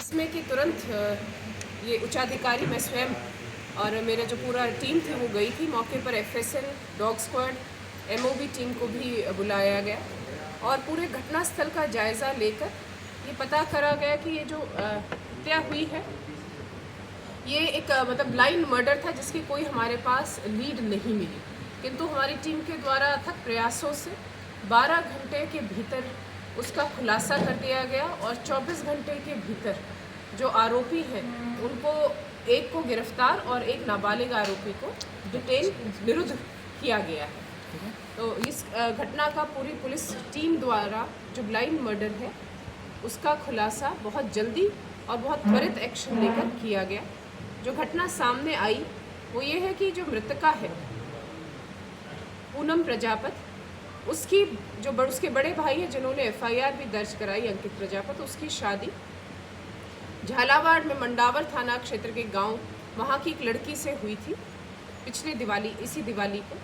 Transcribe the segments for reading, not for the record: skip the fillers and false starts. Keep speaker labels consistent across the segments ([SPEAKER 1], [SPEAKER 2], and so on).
[SPEAKER 1] इसमें कि तुरंत ये उच्चाधिकारी, मैं स्वयं और मेरा जो पूरा टीम थी वो गई थी मौके पर। FSL, dog squad, MOB team को भी बुलाया गया और पूरे घटनास्थल का जायज़ा लेकर ये पता करा गया कि ये जो हत्या हुई है ये एक मतलब ब्लाइंड मर्डर था जिसकी कोई हमारे पास लीड नहीं मिली, किंतु हमारी टीम के द्वारा अथक प्रयासों से 12 घंटे के भीतर उसका खुलासा कर दिया गया और 24 घंटे के भीतर जो आरोपी हैं उनको एक को गिरफ्तार और एक नाबालिग आरोपी को डिटेन निरुद्ध किया गया है। तो इस घटना का पूरी पुलिस टीम द्वारा जो ब्लाइंड मर्डर है उसका खुलासा बहुत जल्दी और बहुत त्वरित एक्शन लेकर किया गया। जो घटना सामने आई वो ये है कि जो मृतका है पूनम प्रजापत, उसकी जो उसके बड़े भाई हैं जिन्होंने एफआईआर भी दर्ज कराई, अंकित प्रजापत, उसकी शादी झालावाड़ में मंडावर थाना क्षेत्र के गांव वहाँ की एक लड़की से हुई थी पिछले दिवाली, इसी दिवाली को।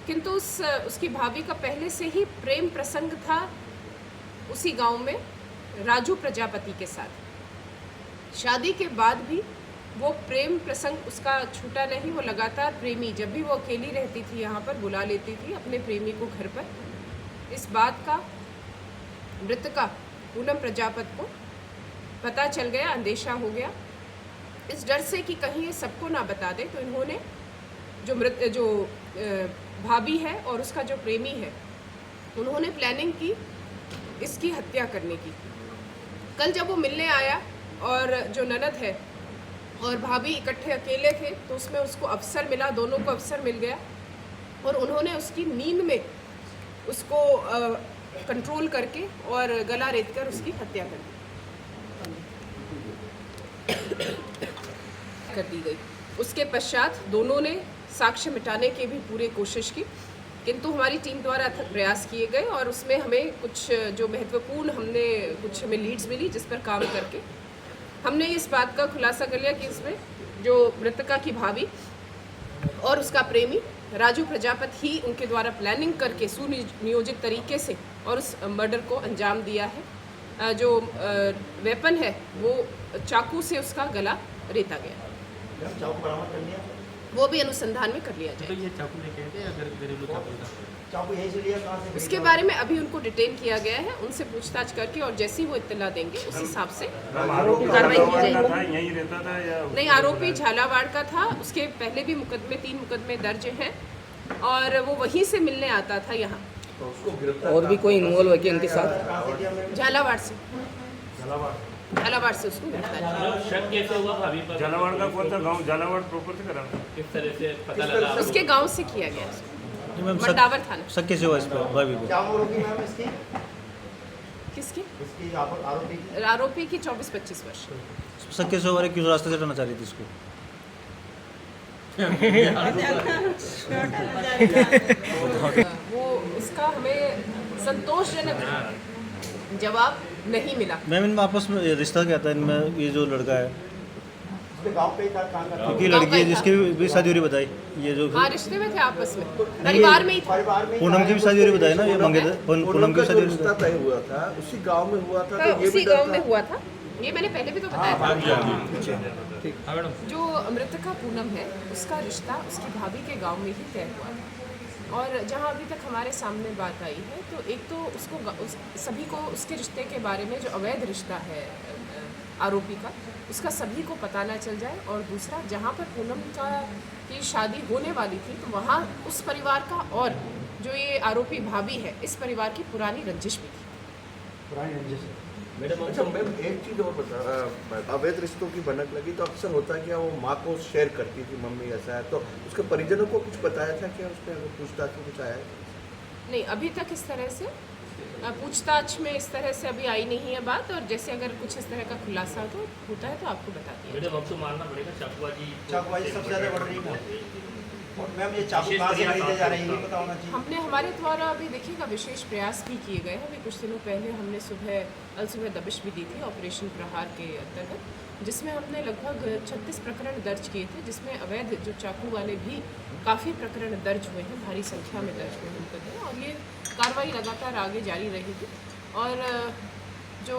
[SPEAKER 1] किंतु उसकी भाभी का पहले से ही प्रेम प्रसंग था उसी गांव में राजू प्रजापति के साथ। शादी के बाद भी वो प्रेम प्रसंग उसका छूटा नहीं। वो लगातार प्रेमी, जब भी वो अकेली रहती थी यहाँ पर बुला लेती थी अपने प्रेमी को घर पर। इस बात का मृतका पूनम प्रजापत को पता चल गया, अंदेशा हो गया। इस डर से कि कहीं ये सबको ना बता दे तो इन्होंने जो भाभी है और उसका जो प्रेमी है उन्होंने प्लानिंग की इसकी हत्या करने की। कल जब वो मिलने आया और जो ननद है और भाभी इकट्ठे अकेले थे तो उसमें उसको अवसर मिला, दोनों को अवसर मिल गया और उन्होंने उसकी नींद में उसको कंट्रोल करके और गला रेत कर उसकी हत्या कर दी गई। उसके पश्चात दोनों ने साक्ष्य मिटाने की भी पूरी कोशिश की, किंतु हमारी टीम द्वारा अथक प्रयास किए गए और उसमें हमें कुछ जो महत्वपूर्ण हमें लीड्स मिली जिस पर काम करके हमने इस बात का खुलासा कर लिया कि इसमें जो मृतका की भाभी और उसका प्रेमी राजू प्रजापत ही उनके द्वारा प्लानिंग करके सुनियोजित तरीके से और उस मर्डर को अंजाम दिया है। जो वेपन है वो चाकू से उसका गला रेता गया।
[SPEAKER 2] चाकू बरामद कर लिया?
[SPEAKER 1] वो भी अनुसंधान में कर लिया जाए।
[SPEAKER 3] तो ये चाकू लेके आए थे या घरेलू चाकू था?
[SPEAKER 2] चाकू यहीं से लिया, कहाँ से?
[SPEAKER 1] उसके बारे में अभी उनको डिटेन किया गया है, उनसे पूछताछ करके और जैसे ही वो इत्तला देंगे उस हिसाब से कार्रवाई की जाएगी।
[SPEAKER 3] यहीं रहता था या
[SPEAKER 1] नहीं, आरोपी झालावाड़ का था। उसके पहले भी 3 मुकदमे दर्ज हैं और वो वहीं से मिलने आता था यहाँ।
[SPEAKER 2] तो उसको गिरफ्तार
[SPEAKER 4] और भी कोई इन्वॉल्व है कि उनके साथ?
[SPEAKER 1] झालावाड़ से उसको गिरफ्तार किया।
[SPEAKER 5] शक कैसे हुआ भाभी पर?
[SPEAKER 3] झालावाड़ का कौन सा गांव? झालावाड़ प्रॉपर से करा?
[SPEAKER 5] किस तरह से पता लगा?
[SPEAKER 1] उसके गांव से किया गया, मंडावर थाना।
[SPEAKER 6] शक कैसे हुआ इस पर भाभी को?
[SPEAKER 2] क्या उम्र होगी मैम इसकी?
[SPEAKER 1] किसकी?
[SPEAKER 2] इसकी आरोपी की?
[SPEAKER 1] आरोपी की 24-25 वर्ष।
[SPEAKER 6] शक कैसे हुआ? किस रास्ते से हटाना चाह रही थी इसको?
[SPEAKER 1] वो उसका हमें संतोषजनक जवाब नहीं मिला।
[SPEAKER 6] मैम, इनमें आपस में रिश्ता क्या था? इनमें ये जो लड़का है
[SPEAKER 2] उसके गांव पे ही था, कहाँ का था?
[SPEAKER 6] क्योंकि लड़की है जिसकी भी शादी हो रही बताई, ये जो
[SPEAKER 1] हाँ, रिश्ते में थे आपस में, परिवार में ही था।
[SPEAKER 2] परिवार में
[SPEAKER 6] पूनम की भी शादी हो रही बताई ना, ये मंगे पूनम की शादी हो रही बताई।
[SPEAKER 7] तय हुआ था उसी गांव में हुआ था, तो ये
[SPEAKER 1] उसी
[SPEAKER 7] भी डर
[SPEAKER 1] गांव में
[SPEAKER 7] था।
[SPEAKER 1] हुआ था, ये मैंने पहले भी तो बताया था। जो मृतका पूनम है उसका रिश्ता उसकी भाभी के गांव में ही तय हुआ था और जहां अभी तक हमारे सामने बात आई है तो एक तो सभी को उसके रिश्ते के बारे में जो अवैध रिश्ता है आरोपी का उसका सभी को पता ना चल जाए, और दूसरा जहां पर पूनम की शादी होने वाली थी तो वहां उस परिवार का और जो ये आरोपी भाभी है इस परिवार की पुरानी रंजिश भी थी।
[SPEAKER 5] मैडम
[SPEAKER 7] अच्छा मैम, एक चीज़ और बता, अवैध रिश्तों की भनक लगी तो अक्सर होता है कि वो माँ को शेयर करती थी, मम्मी ऐसा है, तो उसके परिजनों को कुछ बताया था क्या? उस पर पूछताछ में कुछ आया है?
[SPEAKER 1] नहीं, अभी तक इस तरह से पूछताछ में इस तरह से अभी आई नहीं है बात, और जैसे अगर कुछ इस तरह का खुलासा तो होता है तो आपको बता दिया।
[SPEAKER 5] मैडम अब तो मानना पड़ेगा चाकूबाजी
[SPEAKER 2] सबसे ज़्यादा बढ़ रही है। और मैम ये चाकू कहाँ से खरीदे जा रहे हैं ये पता होना चाहिए।
[SPEAKER 1] हमने हमारे द्वारा अभी देखिएगा विशेष प्रयास भी किए गए हैं। अभी कुछ दिनों पहले हमने सुबह दबिश भी दी थी ऑपरेशन प्रहार के अंतर्गत, जिसमें हमने लगभग 36 प्रकरण दर्ज किए थे, जिसमें अवैध जो चाकू वाले भी काफ़ी प्रकरण दर्ज हुए हैं, भारी संख्या में दर्ज हुए हैं मुकदमे, और ये कार्रवाई लगातार आगे जारी रहेगी। और जो